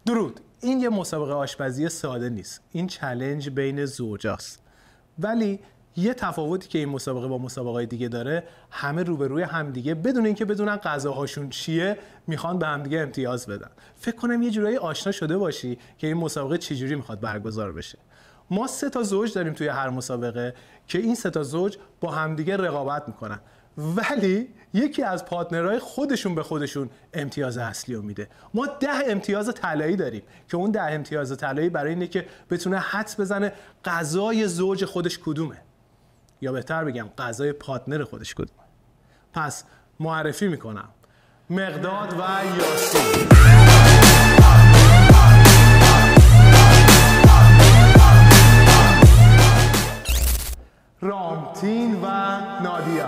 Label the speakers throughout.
Speaker 1: درود. این یه مسابقه آشپزی ساده نیست. این چالش بین زوجاست. ولی یه تفاوتی که این مسابقه با مسابقه‌های دیگه داره، همه روبروی همدیگه بدون اینکه بدونن غذاهاشون چیه میخوان به همدیگه امتیاز بدن. فکر کنم یه جورایی آشنا شده باشی که این مسابقه چجوری میخواد برگزار بشه. ما 3 تا زوج داریم توی هر مسابقه که این 3 تا زوج با همدیگه رقابت میکنن، ولی یکی از پارتنرهای خودشون به خودشون امتیاز اصلی رو میده. ما 10 امتیاز طلایی داریم که اون 10 امتیاز طلایی برای اینه که بتونه حدس بزنه غذای زوج خودش کدومه، یا بهتر بگم غذای پارتنر خودش کدومه. پس معرفی میکنم مقداد و یاسین. رامتین و نادیا.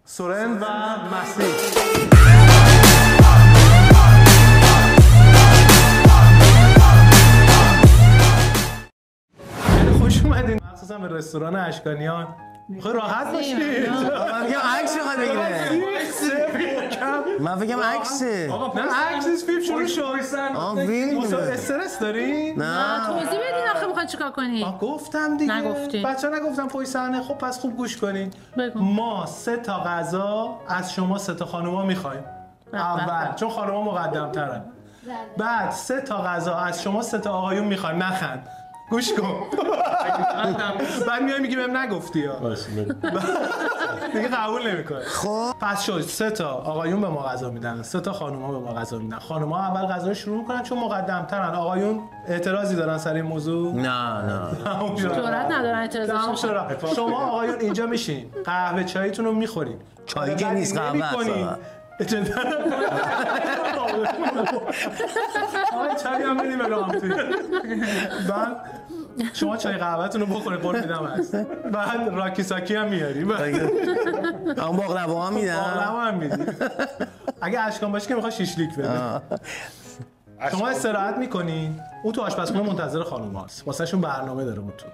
Speaker 1: سورن و مسیح. خوش اومدین مخصوصا به رستوران اشکانیان. خیلی راحت باشید.
Speaker 2: من فکرم عکس میخواد بگیره. من فکرم عکسه.
Speaker 1: نه عکسش فیلم شروع شد.
Speaker 2: فیلم
Speaker 1: استرس داری؟
Speaker 2: نه
Speaker 3: توضیح بدین آخه میخواد چیکار کنی؟
Speaker 1: گفتم دیگه.
Speaker 3: نگفتین.
Speaker 1: بچه‌ها نگفتم پشت صحنه. خب پس خوب گوش کنین.
Speaker 3: بگو.
Speaker 1: ما 3 تا غذا از شما 3 تا خانوما میخوایم. اول چون خانوما مقدم‌ترن. بعد 3 تا غذا از شما 3 تا آقایون میخوایم. نخند. گوش کن. بعد میای میگی بهم نگفتی ها. دیگه قبول نمیکنه.
Speaker 2: خب
Speaker 1: پس شد 3 تا آقایون به ما غذا میدن، 3 تا خانوما به ما غذا میدن. خانوما اول غذا شروع میکنن چون مقدم‌ترن. آقایون اعتراضی دارن سر این موضوع؟
Speaker 2: نه
Speaker 3: جرئت ندارن اعتراض کنن.
Speaker 1: شما آقایون اینجا میشین، قهوه چایتون رو میخورین.
Speaker 2: چایی که نیست قهوه است.
Speaker 1: چایی هم بدیم به رامتین. بعد شما چای قهوه‌تون رو بخورید، قول میدم هست. بعد راکی ساکی هم میاری.
Speaker 2: اون باقلوا هم میدن.
Speaker 1: باقلوا هم میدی. اگه اشکان باشه که میخواد شیشلیک بده. شما استراحت میکنین، اون تو آشپزخونه منتظر خانوماست. واسهشون برنامه داره اون تو.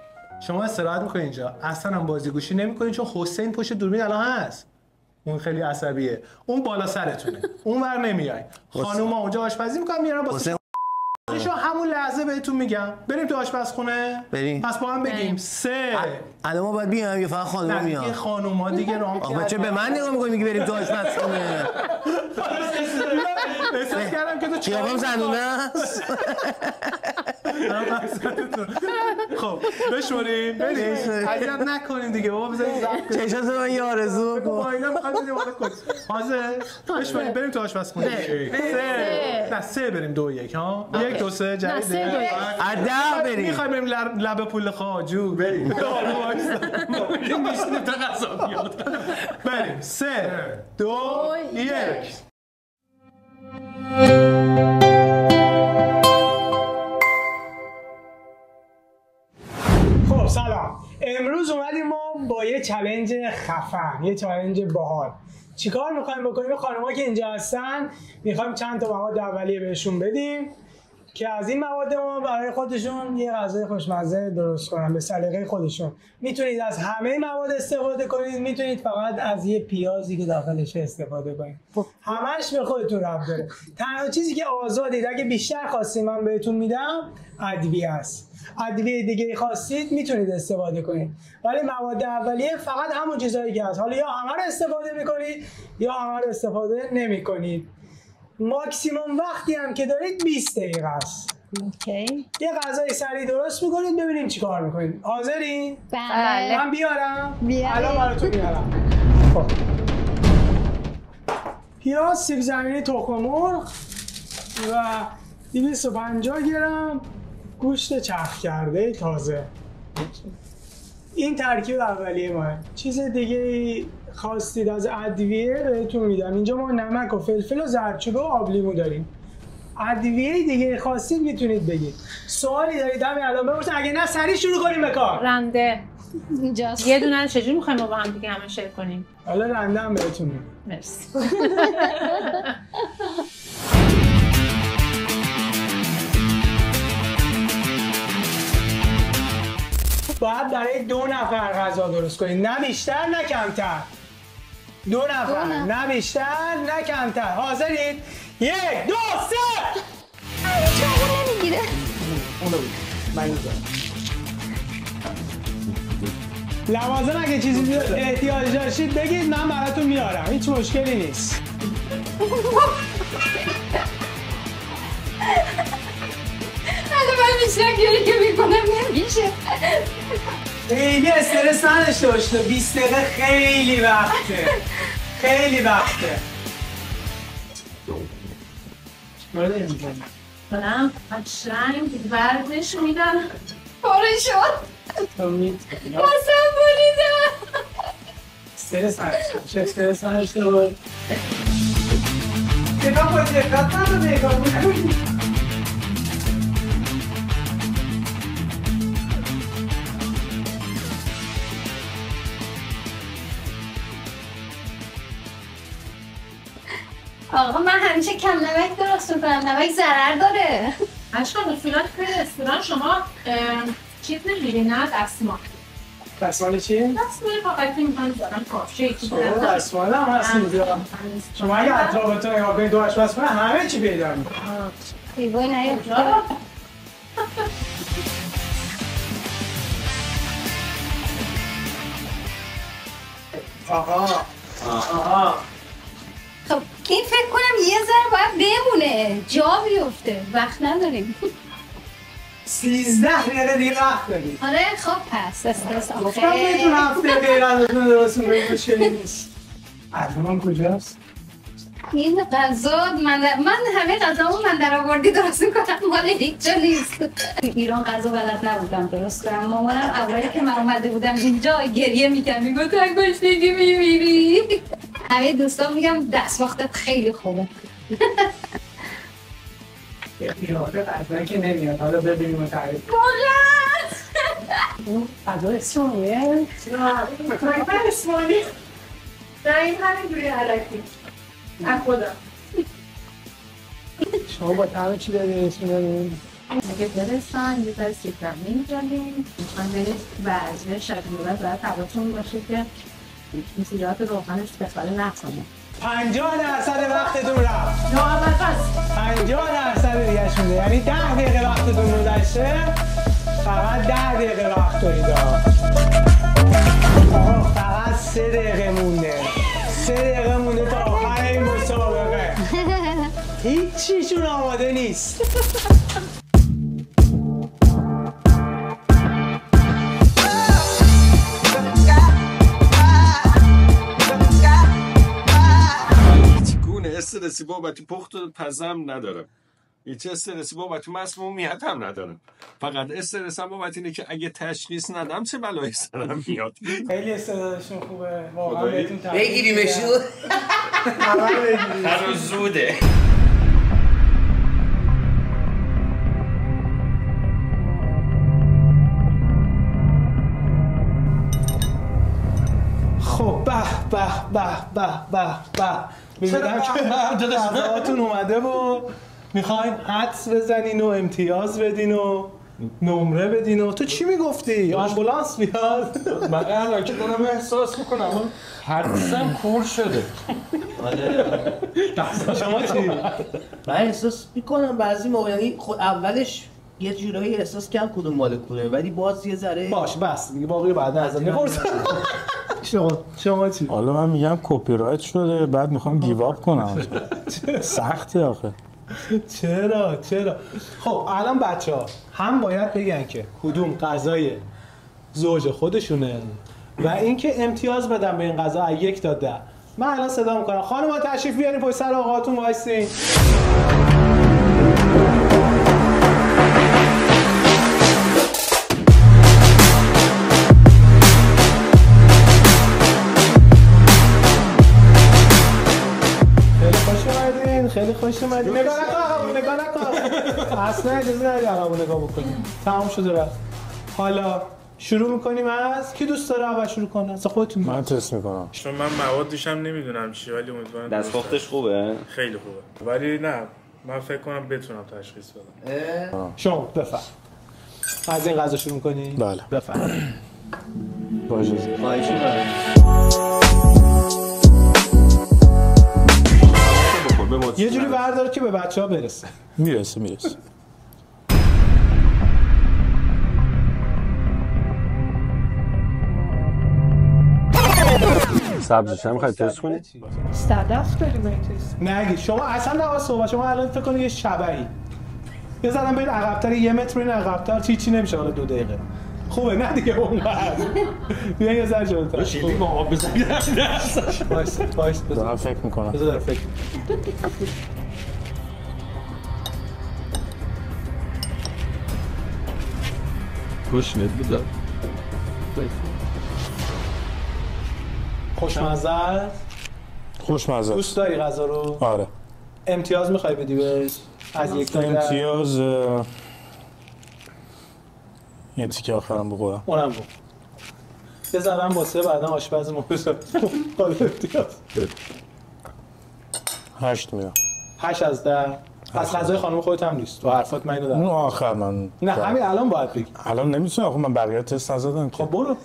Speaker 1: شما استراحت میکنین اینجا. اصلا هم بازیگوشی نمیکنین چون حسین پشت دوربین الان هست. اون خیلی عصبیه. اون بالا سرتونه. اون ور نمیای. خانوما اونجا آشپزی میکنن میارن واسه شما. همون لحظه بهتون میگم بریم تو آشپزخونه.
Speaker 2: بریم.
Speaker 1: پس با هم بگیم 3.
Speaker 2: الان ما باید بیام یا فقط خانوما میان؟
Speaker 1: دیگه خانوما دیگه رام
Speaker 2: آقا چه به من نگاه میکنی میگی بریم تو آشپزخونه؟
Speaker 1: احساس کردم که تو
Speaker 2: چیکارم زنونه است.
Speaker 1: خب بشوریم بریم. اذیت نکنین دیگه بابا، بذارید ضبط کنیم.
Speaker 2: چشات من یه آرزو کن.
Speaker 1: با اینا می‌خوام بدیم حالا کن. حاضر بشوریم بریم تو آشپزخونه. 3 بریم 2 1 ها. 1 2 3 جدید.
Speaker 2: عدد بریم.
Speaker 1: می‌خوایم بریم لب پول خواجو بریم. میشینیم تا غذا بیاد. بریم 3 2 1.
Speaker 4: خب سلام. امروز اومدیم ما با یه چالش خفن، یه چالش باحال. چیکار می‌خوایم بکنیم؟ خانم‌ها که اینجا هستن می‌خوایم چند تا مواد اولیه بهشون بدیم که از این مواد ما برای خودشون یه غذای خوشمزه درست کنن به سلیقه خودشون. میتونید از همه مواد استفاده کنید، میتونید فقط از یه پیازی که داخلش استفاده کنید. همش به خودتون ربط داره. تنها چیزی که آزادید اگه بیشتر خواستید من بهتون میدم ادویه است. ادویه دیگه خواستید میتونید استفاده کنید، ولی مواد اولیه فقط همون چیزایی که هست. حالا یا همه رو استفاده میکنید یا همه رو استفاده نمیکنید. ماکسیموم وقتی هم که دارید 20 دقیقه است.
Speaker 5: اوکی.
Speaker 4: یه غذای سریع درست میکنید ببینیم چی کار میکنید. حاضرین؟
Speaker 5: بله.
Speaker 4: من بیارم؟
Speaker 5: بیارید.
Speaker 4: الان براتون میارم. خب پیاز، سیب زمینی، تخم مرغ و 250 گرم گوشت چرخ کرده تازه. این ترکیب اولیه ماه. چیز دیگه خواستید از ادویه بهتون میدم. اینجا ما نمک و فلفل و زردچوبه و آب لیمو داریم. ادویه دیگه خواستید میتونید بگید. سوالی دارید همین الان بپرسید، اگه نه سریع شروع کنیم به کار.
Speaker 3: رنده
Speaker 5: اینجاست.
Speaker 3: یه دونه چجوری می‌خوایم با هم دیگه همه شیر کنیم؟
Speaker 4: حالا رنده هم بهتون میدم.
Speaker 3: مرسی.
Speaker 4: باید برای 2 نفر غذا درست کنید، نه بیشتر نه کمتر. 2 نفر، نه بیشتر نه کمتر. حاضرید؟ 1 2 3.
Speaker 5: چاقو نمیگیره.
Speaker 4: اونو بود. من میذارم. لوازم اگه چیزی احتیاج داشتید بگید من براتون میارم. هیچ مشکلی نیست.
Speaker 5: حالا من بیشتر گیری که میکنم نمیشه.
Speaker 4: خیلی استرس نداشته باشید. 20 دقیقه خیلی وقته. خیلی وقته. چیکار داریم می‌کنیم؟
Speaker 3: دارم قشنگ ورزش میدم.
Speaker 5: پاره شد. قسم بریدم.
Speaker 4: استرس نداشته باشه. استرس نداشته باشه. نگاه کنید. دقت نداره نگاه کنید.
Speaker 5: آقا من همیشه کم نمک درست میکنم. نمک ضرر داره.
Speaker 3: اشکال اصولا توی رستوران شما چیز نمیری نه دستمال.
Speaker 4: دستمال چی؟
Speaker 3: دستمال فقط میکنم دارم کافشه یکی
Speaker 4: دستمال هم هست اینجا. شما اگه اطرافتون نگاه کنید 2 آشپزخونه همه چی پیدا میکنید.
Speaker 5: ایوای نیفته.
Speaker 4: آها.
Speaker 5: خب این فکر کنم یه ذره باید بمونه. جا بیفته. وقت نداریم.
Speaker 4: 13 دقیقه دیگه وقت دارید.
Speaker 5: آره خب پس استرس
Speaker 4: گفتم بهتون هفته غیر ازتون درست میگه مشکلی نیست. الان کجاست؟
Speaker 5: این غذا من همه غذامو من در آوردی درست میکنم. مال هیچ جا نیست. ایران غذا بلد نبودم درست کنم. مامانم اولی که من اومده بودم اینجا گریه میکرد میگفت تو گشنگی میمیری. همه دوستان میگم دستماختت خیلی خوبه.
Speaker 4: پیاده غذایی که نمیاد. حالا ببینیم و تعریف.
Speaker 5: واقعا
Speaker 4: غذا اسمانیه؟ نه اسمانی.
Speaker 3: نه این همینجوری علکی از خودم.
Speaker 4: شما با طعم چی دارین اسم دارین؟
Speaker 3: اگه برسن یه ذره سیب زمینی می‌ذاریم. می‌خوایم برید ورزش شبیه باید حواستون باشه که مسیرات روغنش بخوره نکنه.
Speaker 4: 50% وقتتون رفت.
Speaker 3: نه اول پس
Speaker 4: 50% دیگه شونده. یعنی 10 دقیقه وقتتون گذشته. فقط 10 دقیقه وقت دارید. فقط 3 دقیقه مونده. 3 دقیقه مونده تا آخر این مسابقه. هیچ چیشون آماده نیست.
Speaker 6: استرسی بابت پخت و پزم ندارم. هیچ استرسی بابت مسمومیت هم ندارم. فقط استرسم بابت اینه که اگه تشخیص ندم چه بلایی سرم میاد.
Speaker 4: خیلی استعدادشون خوبه. واقعا بهتون تبریک میگم.
Speaker 2: بگیریمشون.
Speaker 6: هنوز زوده.
Speaker 4: خب به می‌بینم که غذاهاتون اومده و میخواین حدس بزنین و امتیاز بدین و نمره بدین و تو چی میگفتی؟ آمبولانس بیاد؟
Speaker 6: من الان که دارم احساس میکنم حدسم کور شده.
Speaker 4: شما چی؟
Speaker 2: من احساس میکنم بعضی موقع یعنی خود اولش یه جورایی احساس کردم کدوم مالکوله ولی باز یه ذره
Speaker 4: باش بس دیگه باقی بعدا ازم میپرسم. شما چی؟
Speaker 7: حالا من میگم کپی رایت شده بعد میخوام گیواب کنم. سخته آخه.
Speaker 4: چرا؟ خب الان بچه‌ها هم باید بگن که کدوم غذای زوج خودشونه و اینکه امتیاز بدن به این غذا از 1 تا 10. من الان صدا میکنم خانم‌ها تشریف بیارین پشت سر آقاهاتون وایسین. خیلی خوش اومدین. نگاه نکن. اصلا اجازه نداری عقبو نگاه بکنی. تمام شده رفت. حالا شروع میکنیم از کی دوست داره اول شروع کنه؟ اصلا خودتون.
Speaker 7: من تست میکنم.
Speaker 8: چون من موادش هم نمیدونم چی ولی امیدوارم
Speaker 9: دستپختش خوبه؟
Speaker 8: خیلی خوبه. ولی نه من فکر کنم بتونم تشخیص بدم.
Speaker 4: شما بفرم. از این غذا شروع کنی؟
Speaker 7: بله.
Speaker 4: بفرم.
Speaker 7: با اجازه.
Speaker 2: خواهش می‌کنم.
Speaker 1: یه جوری بردار که به بچه‌ها برسه.
Speaker 7: میرسه.
Speaker 6: سبزیش هم می‌خوای تست کنی؟
Speaker 4: صدف داریم این تست.
Speaker 1: نگید شما اصلا نباید صحبت، شما الان فکر کنید یه شبحی یه زدم برید عقب‌تر، 1 متر برید عقب‌تر، چی نمیشه حالا 2 دقیقه خوبه نه دیگه اونقدر بیا یه ذره جلوتر
Speaker 6: خیلی با آب بزنید
Speaker 1: وایس
Speaker 7: دارم فکر میکنم.
Speaker 1: بذار فکر
Speaker 6: گوشنت بذار
Speaker 1: خوشمزه است؟
Speaker 7: خوشمزه.
Speaker 1: دوست داری غذا رو؟
Speaker 7: آره.
Speaker 1: امتیاز میخوای بدی بهش؟ از 1 تا 10؟
Speaker 7: امتیاز یه تیکه آخرم بخورم.
Speaker 1: اونم بود بذارم واسه بعدا آشپز ما بذار حالا امتیاز
Speaker 7: 8 میدم.
Speaker 1: 8 از 10. از غذای خانم خودت هم نیست تو حرفات من اینو
Speaker 7: اون
Speaker 1: دارم.
Speaker 7: آخر من
Speaker 1: نه همین الان باید بگی.
Speaker 7: الان نمیتونم. آخه من بقیه تست نزدم که.
Speaker 1: خب برو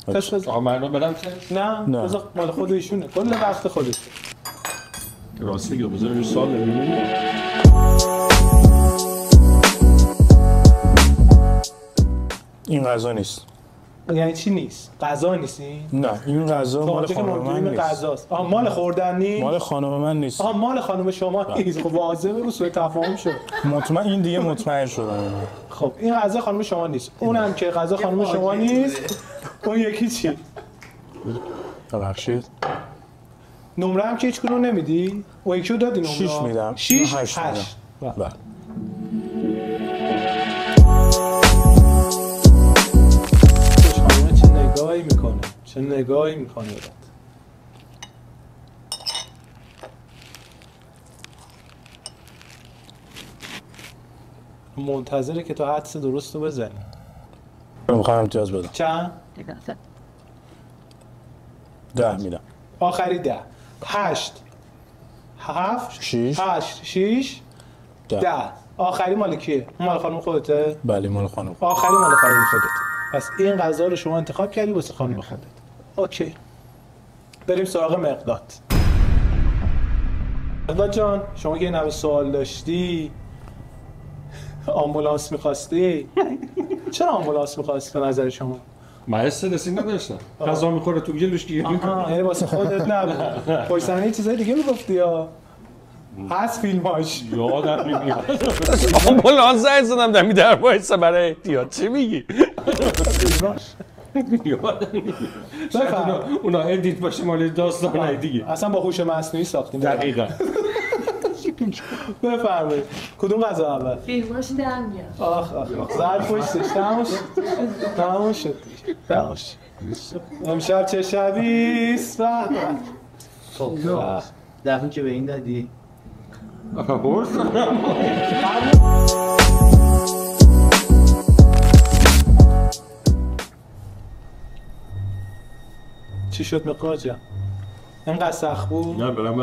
Speaker 1: تست بزن.
Speaker 6: آقا من برم تست؟
Speaker 1: نه بذار مال خود ایشونه، کل وقت خودت.
Speaker 6: راستی که بذارم یه سال نمی‌بینی.
Speaker 7: این غذا نیست.
Speaker 1: یعنی چی نیست؟ غذا نیست این؟
Speaker 7: نه این غذا مال خانم من نیست.
Speaker 1: غذاست. آها مال خوردن نیست؟
Speaker 7: مال خانم من نیست.
Speaker 1: آها مال خانم شما نیست. خب واضحه بگو سوء تفاهم شد.
Speaker 7: مطمئن این دیگه مطمئن شدم.
Speaker 1: خب این غذا خانم شما نیست. اونم که غذا خانم شما نیست. اون یکی چی؟
Speaker 7: ببخشید.
Speaker 1: نمره هم که هیچ کدوم نمیدی؟ اون یکی رو دادی نمره؟
Speaker 7: 6 میدم.
Speaker 1: 6
Speaker 7: 8
Speaker 1: 8.
Speaker 7: بله.
Speaker 1: چه نگاهی میکنه؟ چه نگاهی میکنه؟ منتظره که تو حدس درست رو بزنی.
Speaker 7: میخوام امتیاز بدم.
Speaker 1: چند؟
Speaker 7: 10 میدم.
Speaker 1: آخری 10 8 7
Speaker 7: 6
Speaker 1: 8 6
Speaker 7: 10.
Speaker 1: آخری مال کیه؟ مال خانم خودته؟
Speaker 7: بله مال خانم.
Speaker 1: آخری مال خانم خودت. پس این غذا رو شما انتخاب کردی واسه خانم خودت. اوکی. بریم سراغ مقداد. مقداد جان شما که این همه سوال داشتی آمبولانس می‌خواستی؟ چرا آمبولانس می‌خواستی به نظر شما؟
Speaker 6: من استرسی نداشتم. غذا می‌خوره تو گلوش گیر می‌کنه.
Speaker 1: یعنی واسه خودت نبود. پشت صحنه چیزای دیگه میگفتی یا هست فیلماش
Speaker 6: یادم نمیاد. آمبولانس زنگ زدم دمی در وایسا برای احتیاط. چی میگی؟ یادم نمیاد. اونا ادیت باشه مال داستانای دیگه.
Speaker 1: اصلا با هوش مصنوعی ساختیم.
Speaker 6: دقیقاً.
Speaker 1: بفرمایید. کدوم غذا اول؟
Speaker 3: فیلماش در میاد.
Speaker 1: آخ زرد پشتش تموم شد. امشب چه شبیست؟
Speaker 2: خب دفعه که به این دادی
Speaker 1: چی شد مقداد جان؟ اینقدر سخت بود؟
Speaker 6: نه برم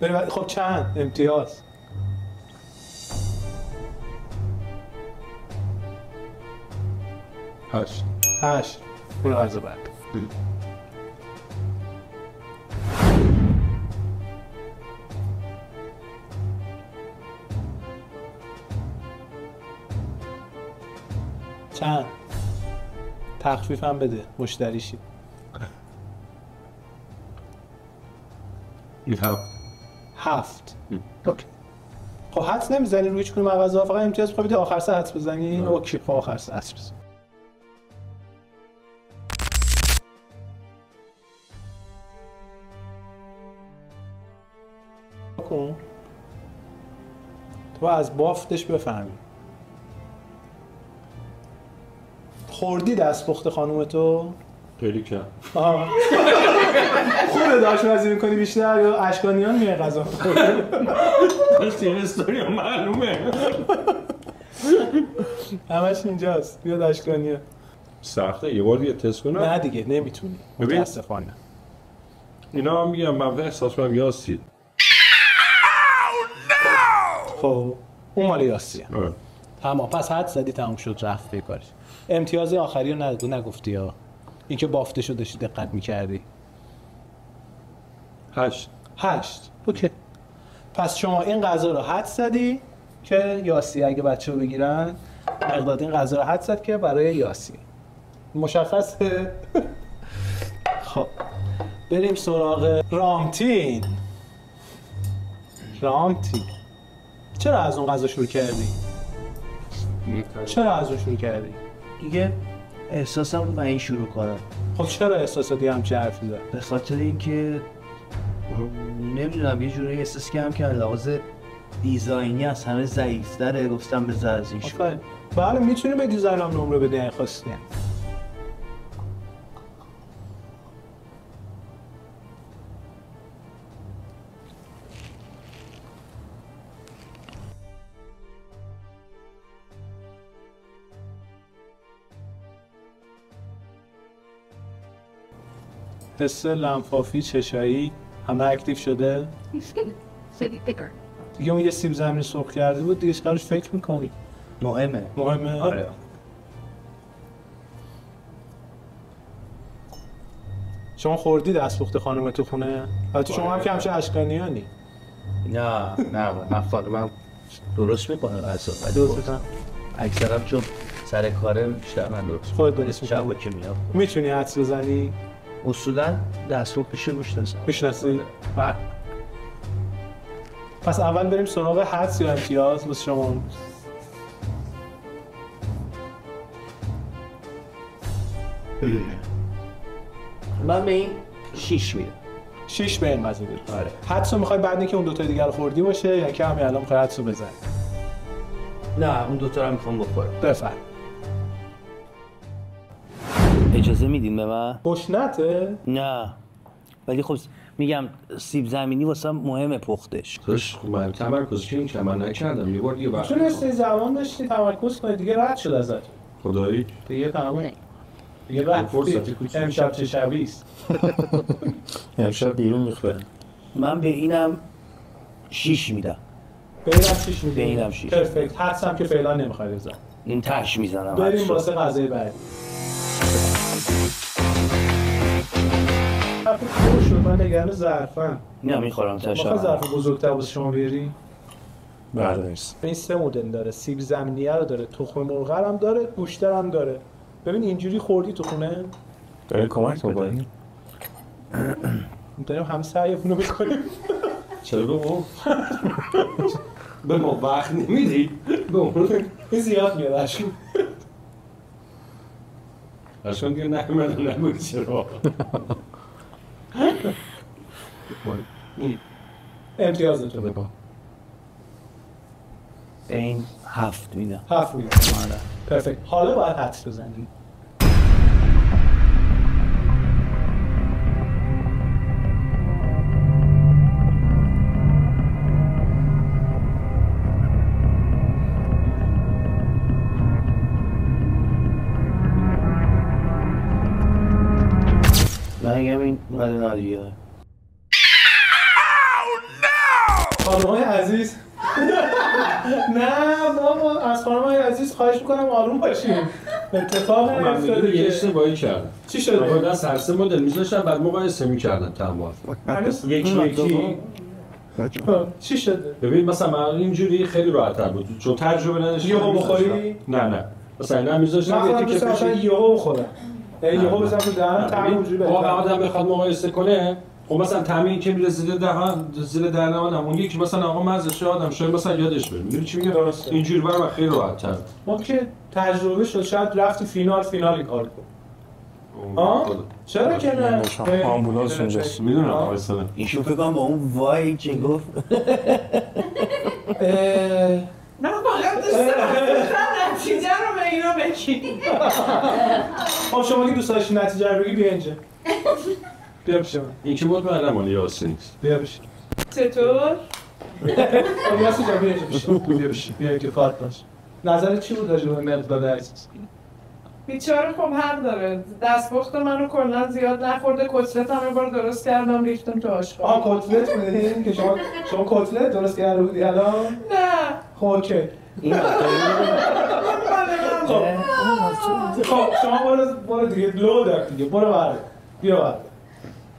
Speaker 1: بریم. خب چند امتیاز؟ 8 برو غذا بعد. چند؟ تخفیف هم بده مشتری شید.
Speaker 6: این
Speaker 1: 7. اوکی. خب حدس نمیزنی روی هیچ کدوم غذا، فقط امتیاز می‌خوای بدی آخر سه حدس بزنی؟ اوکی خب آخر سه حدس بزن. کن تو از بافتش بفهمی. خوردی دستپخت خانوم تو؟
Speaker 6: خیلی کم.
Speaker 1: خوبه داشتمزی میکنی بیشتر یا اشکانیان میای غذا
Speaker 6: داشتی این استوری هم معلومه.
Speaker 1: همش اینجاست. بیاد اشکانیان.
Speaker 6: سخته یه بار دیگه تست کنم؟
Speaker 1: نه دیگه نمیتونی متاسفانه.
Speaker 6: اینا هم میگم من احساس کنم یاسید.
Speaker 1: خب اون مال یاسیه. تمام پس حد زدی تمام شد رفت به کارش. امتیاز آخری رو نگفتی ها. اینکه بافته شده داشتی دقت میکردی؟
Speaker 6: 8.
Speaker 1: اوکی. پس شما این غذا رو حد زدی که یاسی اگه بچه رو بگیرن، مقداد این غذا رو حد زد که برای یاسی. مشخصه؟ خب بریم سراغ رامتین. چرا از اون غذا شروع کردی؟
Speaker 2: دیگه احساسم رو این شروع کنم.
Speaker 1: خب چرا احساساتی همچه حرفی زد؟
Speaker 2: به خاطر اینکه نمیدونم یه جوری احساس کردم که لحاظ دیزاینی از همه ضعیف‌تره، گفتم بذار از این شروع.
Speaker 1: بله میتونی به دیزاین هم نمره بدی اگه خواستی. حس لنفافی چشایی همه اکتیو شده؟ دیگه اون یه سیب زمینی سرخ کرده بود دیگه چقدرش فکر میکنی؟
Speaker 2: مهمه.
Speaker 1: آره. شما خوردی دستپخت خانم تو خونه؟ البته شما هم که همچه اشکانیانی.
Speaker 2: نه من درست میکنم غذا. درست اکثرا چون سر کارم بیشتر من درست
Speaker 1: خودت درست میکنی؟
Speaker 2: شبا که میام
Speaker 1: میتونی حدس بزنی؟
Speaker 2: اصولا دستپختش رو
Speaker 1: میشناسی؟ بله. پس اول بریم سراغ حدس یا امتیاز واسه شما.
Speaker 2: من به این 6 میدم.
Speaker 1: 6 به این غذا بدید.
Speaker 2: آره.
Speaker 1: حدس رو میخوای بعد اینکه اون دوتا دیگر رو خوردی باشه یا که همین الان میخوای حدس رو بزنی؟
Speaker 2: نه اون دوتا رو میخوام بخورم.
Speaker 1: بفرم.
Speaker 2: اجازه میدین به من؟
Speaker 1: گشنته؟
Speaker 2: نه ولی خب میگم سیب زمینی واسه مهمه پختش.
Speaker 6: خب من تمرکز که من نکردم یه بار دیگه وقت
Speaker 1: تونستی زمان داشتی تمرکز کنی دیگه رد شد ازت.
Speaker 6: خدایی
Speaker 1: دیگه تمام. دیگه رفتی. امشب چه شبیست؟
Speaker 7: امشب بیرون میخوره.
Speaker 2: من به اینم 6 میدم.
Speaker 1: به اینم 6 میدی؟
Speaker 2: به اینم 6.
Speaker 1: پرفکت. حدسم که فعلا نمیخوای بزن.
Speaker 2: این تش میزنم.
Speaker 1: بریم واسه غذای بعدی. خوب شد من نگران ظرفم.
Speaker 2: نه میخورم تش.
Speaker 1: میخوای ظرف بزرگتر واسه شما بیاری؟
Speaker 7: بله.
Speaker 1: این 3 مدل داره. سیب زمینیه رو داره، تخم مرغ هم داره، گوشتر هم داره. ببین اینجوری خوردی تو خونه؟
Speaker 7: داری کمک می‌کنی؟
Speaker 1: داریم همه سعیمون رو می‌کنیم.
Speaker 6: چرا به ما وقت نمیدی؟
Speaker 1: این زیاد میاد
Speaker 6: اشکان دیگه نگوی چرا؟
Speaker 1: امتیازتو بگو.
Speaker 2: این 7 میدم.
Speaker 1: 7 میدم. پرفکت. حالا باید حدس بزنی.
Speaker 2: من میگم این نادیه.
Speaker 1: خانم‌های عزیز نه بابا از خانم‌های عزیز خواهش میکنم آروم باشیم. اتفاق افتاده
Speaker 6: یه اشتباهی کردم.
Speaker 1: چی شده؟
Speaker 6: من دست هر 3 مدل میذاشتم بعد مقایسه می‌کردم تمام. یکی
Speaker 1: چی شده؟
Speaker 6: ببین مثلا من اینجوری خیلی راحت‌تر بود چون تجربه نداشتم.
Speaker 1: یهو بخوری؟
Speaker 6: نه مثلا اینا میذاشتم
Speaker 1: یکی که مثلا یهو بخورم. یهو بزنم تو دهن طعم اونجوری بهتره.
Speaker 6: واقعا آدم بخواد مقایسه کنه خب مثلا طعمی که میره زیر دهن آدم اون یکی مثلا آقا مزهش آدم شاید مثلا یادش بره. میدونی چی میگم؟ اینجوری برام خیلی راحت‌تر.
Speaker 1: ما که تجربه شد شاید رفتی فینال این کار کن. چرا که نه؟
Speaker 7: آمبولانس اونجاست.
Speaker 6: میدونم مثلا
Speaker 2: ایشون فکر کنم با اون وای که گفت
Speaker 4: نه واقعا دوست دارم نتیجه رو به اینا بگی.
Speaker 1: خب شما که دوست داشتی نتیجه رو بگی بیا اینجا. بیا پیش من.
Speaker 6: این که مطمئنم مال یاسین نیست.
Speaker 1: بیا پیش.
Speaker 4: چطور؟
Speaker 1: یاسین جان بیا اینجا پیش. بیا پیش. بیا اینجا کارت باش. نظرت چی بود راجع به مقداد عزیز؟
Speaker 4: بیچاره خب حق داره. دستپخت منو کلا زیاد نخورده. کتلت هم یه بار درست کردم ریختم تو آشغال.
Speaker 1: کتلت میدین که شما کتلت درست کرده بودی الان؟
Speaker 4: نه.
Speaker 1: خب اوکی.
Speaker 4: من
Speaker 1: خب شما برو دیگه لو دار دیگه برو برده بیا برده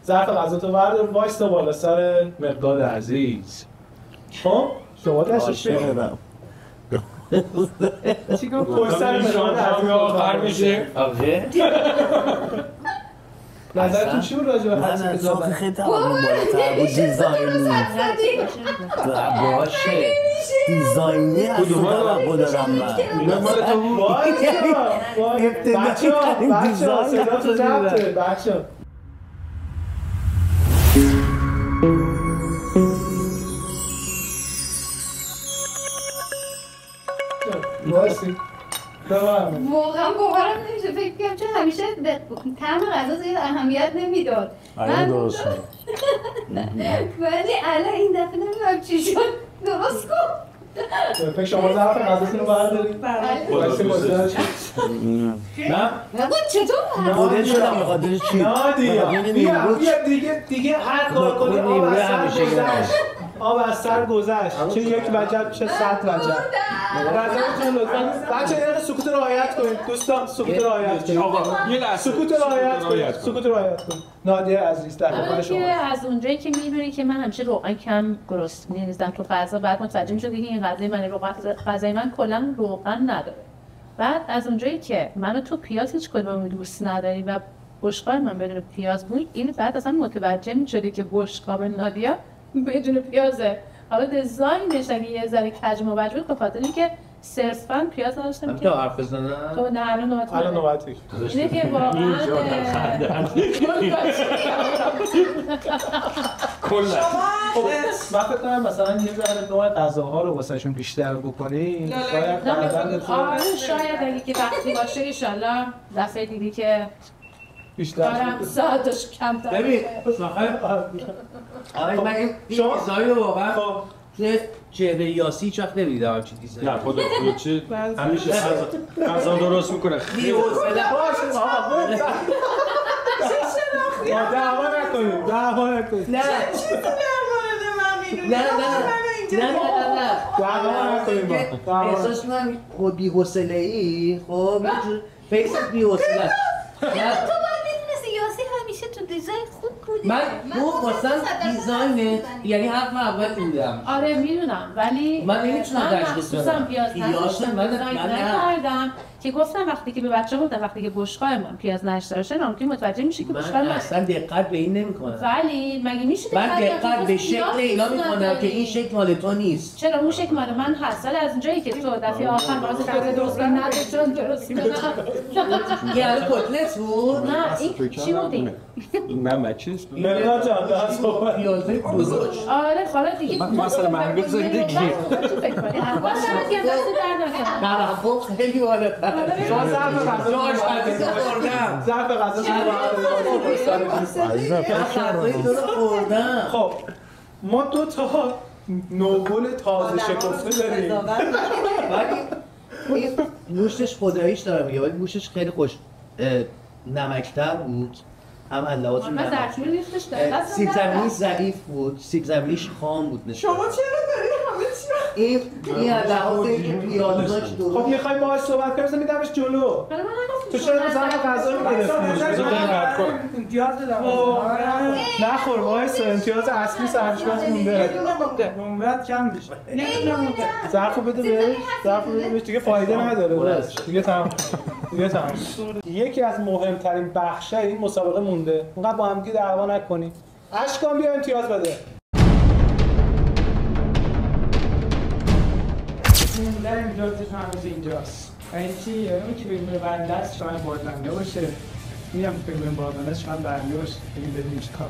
Speaker 1: ظرف غذا تو بردار وایستا بالا سر مقداد عزیز خب شما دستش بگیرم چیکار پشت سر مقداد عزیز آخر میشه
Speaker 2: آره
Speaker 1: نظرتون چی بود راجع به حدسی که زدن؟
Speaker 2: خیلی تمام بالاتر بود دیزاینی باشه دیزاینی از تو توقع دارم من
Speaker 1: بچه ها صدا تو ضبطه بچه ها باشی
Speaker 5: واقعا باورم نمیشه فکر کنم چون همیشه طعم غذا زیاد اهمیت نمیداد
Speaker 7: الان درست شد
Speaker 5: ولی الان این دفعه نمیدونم چی شد درست کن
Speaker 1: فکر شما ظرف غذاتون رو بردارید؟ نه؟
Speaker 5: نبود چطور؟
Speaker 2: مدل شدم بخاطر چی؟
Speaker 1: بیا دیگه هر کار کنی آب از سر گذشت چه یک وجب چه 100 وجب نظرتون لطفاً بچه یه سکوت رعایت کنید دوستان سکوت رعایت کنید
Speaker 6: یه لحظه
Speaker 1: سکوت رعایت کنید نادیه عزیز در مقابل شما
Speaker 9: از اونجایی که میدونی که من همیشه روغن کم گرسنه نیستم تو غذا بعد متوجه میشدی که این غذای من کلا روغن نداره بعد از اونجایی که منو تو پیاز هیچ کدوم دوست نداری و بشقاب من بدون پیاز بود این بعد اصلا متوجه میشدی که بشقاب نادیا بدون پیازه حالا دیزاینش اگه یه ذره کج و بج بود به خاطر اینکه صرفاً پیاز نداشتم که
Speaker 2: حرف بزنم
Speaker 9: تو نه الان
Speaker 1: نوبتی
Speaker 9: اینه که واقعاً
Speaker 6: کلا
Speaker 1: من فکر کنم مثلا یه ذره تو غذاها رو واسهشون بیشتر بکنی
Speaker 9: شاید اگه که وقتی باشه ان شاءالله دفعه دیگه که
Speaker 1: بیشتر
Speaker 9: ساعتش کمتر
Speaker 2: ببین آره من این دیزاین رو واقعا چهره یاسی هیچ وقت نمیدیدم چی دیزاین
Speaker 6: نه خودت چی همیشه غذا درست میکنه خیلی
Speaker 1: دعوا نکنید
Speaker 2: نه احساس من خود بی‌حوصله‌ای خب فیس بی‌حوصله
Speaker 5: تو باید میدونستی یاسی همیشه تو دیزاین خوب بودی
Speaker 2: من واسه دیزاین یعنی حرف من اول میدم
Speaker 9: آره میدونم ولی
Speaker 2: من نمیتونم تشخیص بدم
Speaker 9: پیاز نکردم که گفتم وقتی که به بچه گفتم وقتی که بشقاب من پیاز نشته باشه نامتی متوجه میشه که بشقاب
Speaker 2: من اصلا دقت به این نمیکنم
Speaker 9: ولی مگه میشه
Speaker 2: من دقت به شکل اینا میکنم که این شکل مال تو نیست
Speaker 9: چرا اون شکل مال من هست از اونجایی که تو دفعه آخر باز کرده درست نداشتم درست
Speaker 2: یه الان کتلت بود
Speaker 9: نه این چی بودی
Speaker 6: من بچه
Speaker 1: مرنا جان ده صحبت
Speaker 2: پیازه بزرگ
Speaker 9: آره حالا دیگه
Speaker 6: مثلا منگل زندگی
Speaker 2: نه خیلی بالاتر
Speaker 1: شما ظرف غذا خب ما دو تا نوگل تازه شکفته داریم
Speaker 2: ولی گوشتش خداییش دارم میگه ولی گوشتش خیلی خوش نمکتر بود هم علاوه
Speaker 9: من زرچوبی نیستش دارم
Speaker 2: سیب زمینی ضعیف بود سیب زمینیش خام بود
Speaker 4: شما چرا داری همه چی
Speaker 2: این علاوه این پیازاش درست
Speaker 1: خب میخوای باهاش صحبت کنیم میدمش جلو تو چرا مثلا غذا میگرفتی
Speaker 4: امتیاز دادم
Speaker 1: نخور وایس امتیاز اصلی سرشبت مونده
Speaker 4: نمرت کم بشه
Speaker 1: ظرفو بده بهش دیگه فایده نداره دیگه تمام یکی از مهمترین بخشای این مسابقه مونده اونقدر با هم دیگه دعوا نکنیم اشکان بیا امتیاز بده
Speaker 4: موندن امتیازش هنوز اینجاست این چی؟ اون که بگیم برنده است شاید بازنده باشه میگم بگیم بازنده است شاید برنده باشه بگیم بدیم چی کار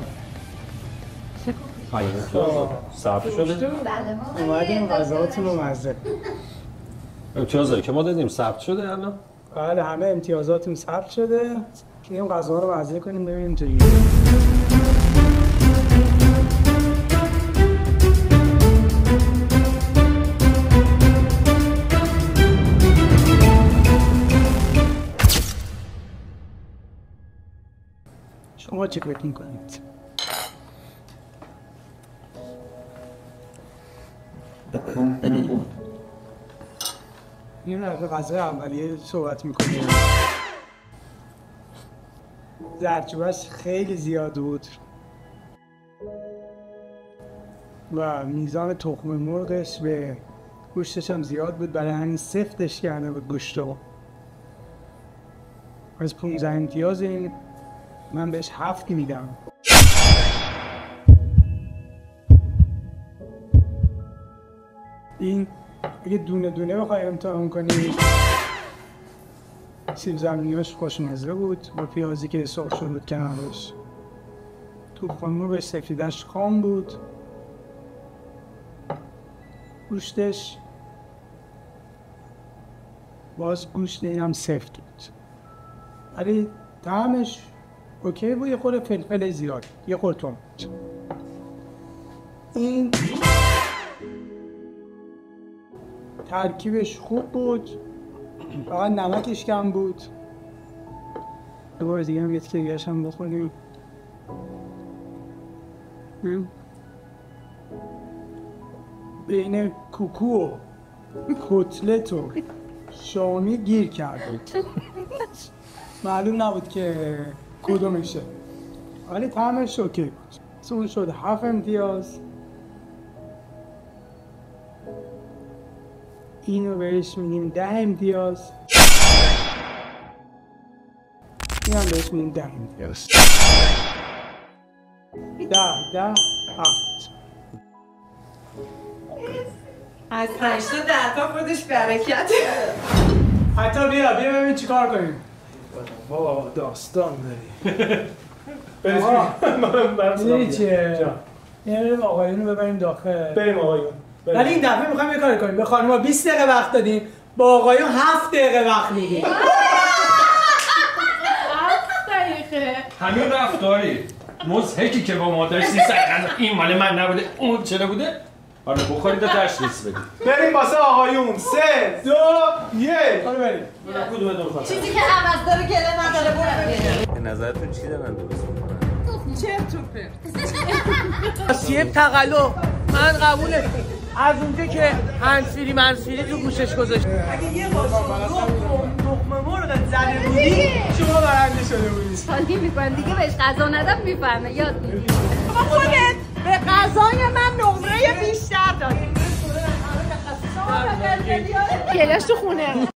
Speaker 6: ثبت شده؟
Speaker 4: اومدیم غذاهاتون رو مزه
Speaker 6: امتیازایی که ما دادیم ثبت شده الان؟
Speaker 4: بله همه امتیازاتون ثبت شده که این غذا رو مزه کنیم ببینیم چجوری شما چی فکر می‌کنید؟ این رو غذای اولیه صحبت میکنیم. زردچوبش خیلی زیاد بود و میزان تخم مرغش به گوشتش هم زیاد بود، برای همین سفتش کرده بود گوشتو. از 15 امتیاز این من بهش 7 میدم. این اگه دونه دونه بخوای امتحان کنی، سیب زمینیاش خوشمزه بود با پیازی که سرخ شده بود کنارش. تخم مرغ سفیدش خام بود، گوشتش باز گوشت این هم سفت بود، ولی طعمش اوکی بود. یه خورده فلفل زیاد، یه خورده تند. این ترکیبش خوب بود، فقط نمکش کم بود. دوباره دیگه هم یه تیکه هم بخوریم. بین کوکو و کتلت و شامی گیر کرد. معلوم نبود که کدومشه، ولی طعمش اوکی بود. اون شد 7 امتیاز. اینو بهش میگیم 10 امتیاز. این هم بهش میگیم 10 امتیاز. 10 7.
Speaker 10: از 8 تا 10 تا خودش برکت.
Speaker 4: حتی بیا ببین چی کار کنیم. بابا داستان داری. بریم چیه؟ بریم آقایون رو ببریم داخل. بریم آقایون. ولی این دفعه میخوایم یه کاری کنیم. به خانوما 20 دقیقه وقت دادیم، با آقایون 7 دقیقه وقت میدیم.
Speaker 9: 7 دقیقه.
Speaker 6: همین رفتاری مضحکی که با ما داشتی سرقند این مال من نبوده اون چرا بوده؟ حالا بخورید و تشخیص بدید.
Speaker 1: بریم واسه آقایون. 3 2 1
Speaker 4: بریم.
Speaker 10: چیزی که عوض داره گله نداره برو.
Speaker 11: به نظرتون چی دارن درست میکنن؟
Speaker 10: چرت و پرت.
Speaker 12: سیب تقلب من قبوله. از اونجا که هنسفیری منسفیری تو گوشش گذاشت.
Speaker 4: اگه یه بار تخم مرغ زده بودی شما برنده شده بودی.
Speaker 5: حالی میکنن دیگه بهش غذا ندم میفهمه یاد میگیره.
Speaker 10: خودت به غذای من نمره بیشتر دادی.
Speaker 5: گلاش تو خونه